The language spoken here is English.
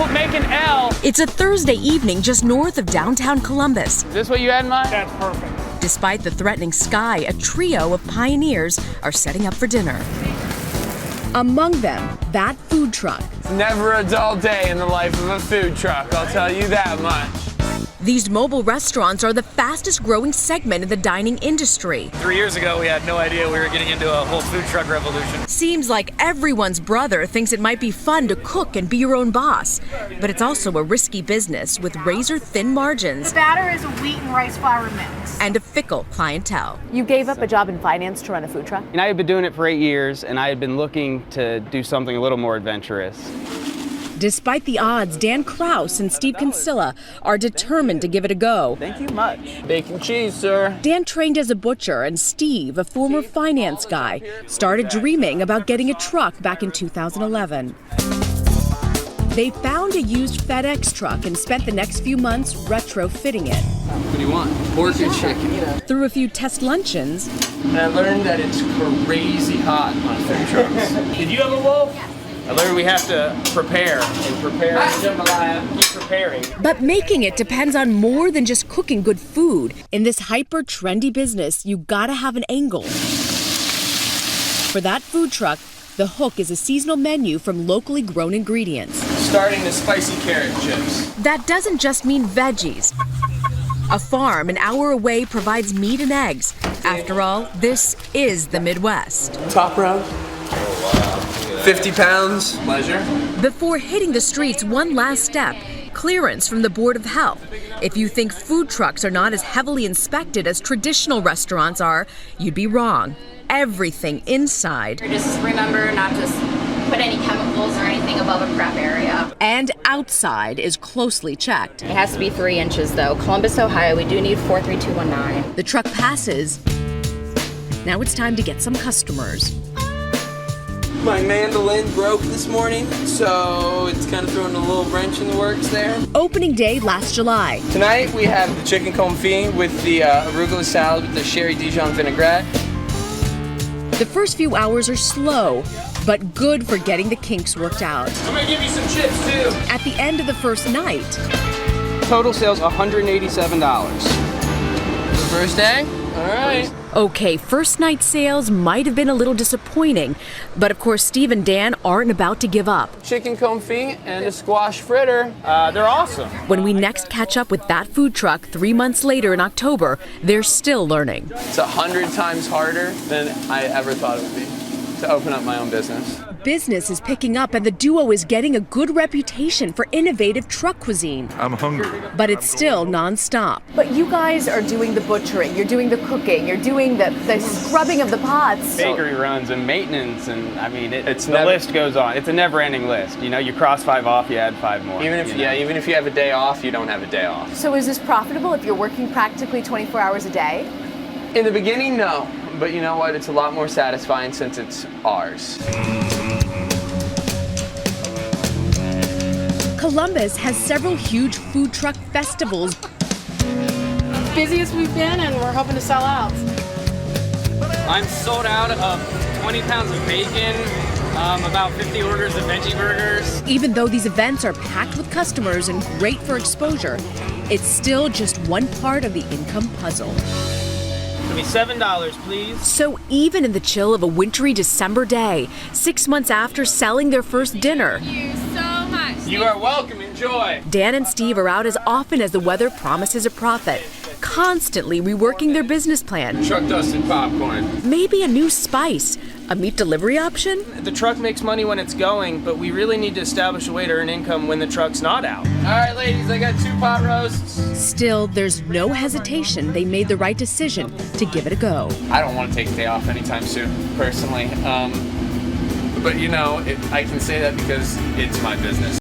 make an L. It's a Thursday evening just north of downtown Columbus. Is this what you had in mind? That's perfect. Despite the threatening sky, a trio of pioneers are setting up for dinner. Among them, that food truck. It's never a dull day in the life of a food truck, I'll tell you that much. These mobile restaurants are the fastest growing segment in the dining industry. 3 years ago, we had no idea we were getting into a whole food truck revolution. Seems like everyone's brother thinks it might be fun to cook and be your own boss. But it's also a risky business with razor-thin margins. The batter is a wheat and rice flour mix. And a fickle clientele. You gave up a job in finance to run a food truck? And I had been doing it for 8 years, and I had been looking to do something a little more adventurous. Despite the odds, Dan Kraus and Steve Kinsella are determined to give it a go. Thank you much. Bacon cheese, sir. Dan trained as a butcher, and Steve, a former finance guy, started dreaming about getting a truck back in 2011. They found a used FedEx truck and spent the next few months retrofitting it. What do you want? Pork and chicken. Through a few test luncheons, And I learned that it's crazy hot on food trucks. Did you have a wolf? I learned we have to prepare and prepare. Jambalaya. Keep preparing. but making it depends on more than just cooking good food. In this hyper-trendy business, you gotta have an angle. For that food truck, the hook is a seasonal menu from locally grown ingredients. Starting the spicy carrot chips. That doesn't just mean veggies. A farm an hour away provides meat and eggs. After all, this is the Midwest. Top round. 50 pounds. Pleasure. Before hitting the streets, one last step, clearance from the Board of Health. If you think food trucks are not as heavily inspected as traditional restaurants are, you'd be wrong. Everything inside Just remember not to put any chemicals or anything above a prep area. and outside is closely checked. It has to be 3 inches though. Columbus, Ohio, we do need 43219. The truck passes. Now it's time to get some customers. My mandolin broke this morning, so it's kind of throwing a little wrench in the works there. Opening day last July. Tonight we have the chicken confit with the arugula salad with the sherry Dijon vinaigrette. The first few hours are slow, but good for getting the kinks worked out. I'm gonna give you some chips too. At the end of the first night, Total sales $187. The first day? All right. okay, first night sales might have been a little disappointing, but of course Steve and Dan aren't about to give up. Chicken confit and a squash fritter. They're awesome. When we next catch up with that food truck 3 months later in October, they're still learning. It's 100 times harder than I ever thought it would be to open up my own business. Business is picking up and the duo is getting a good reputation for innovative truck cuisine. I'm hungry. But it's still nonstop. But you guys are doing the butchering, you're doing the cooking, you're doing the scrubbing of the pots. Bakery runs and maintenance, and I mean, the list goes on. It's a never-ending list. You know, you cross 5 off, you add 5 more. Even if you have a day off, you don't have a day off. So is this profitable if you're working practically 24 hours a day? In the beginning, no. But you know what? It's a lot more satisfying since it's ours. Columbus has several huge food truck festivals. Busiest we've been, and we're hoping to sell out. I'm sold out of 20 pounds of bacon, about 50 orders of veggie burgers. Even though these events are packed with customers and great for exposure, it's still just one part of the income puzzle. Give me $7, please. So even in the chill of a wintry December day, 6 months after selling their first dinner, You are welcome. Enjoy. Dan and Steve are out as often as the weather promises a profit, constantly reworking their business plan. Truck dusted popcorn. Maybe a new spice, a meat delivery option? The truck makes money when it's going, but we really need to establish a way to earn income when the truck's not out. All right, ladies, I got 2 pot roasts. Still, there's no hesitation they made the right decision to give it a go. I don't want to take a day off anytime soon, personally. But you know, I can say that because it's my business.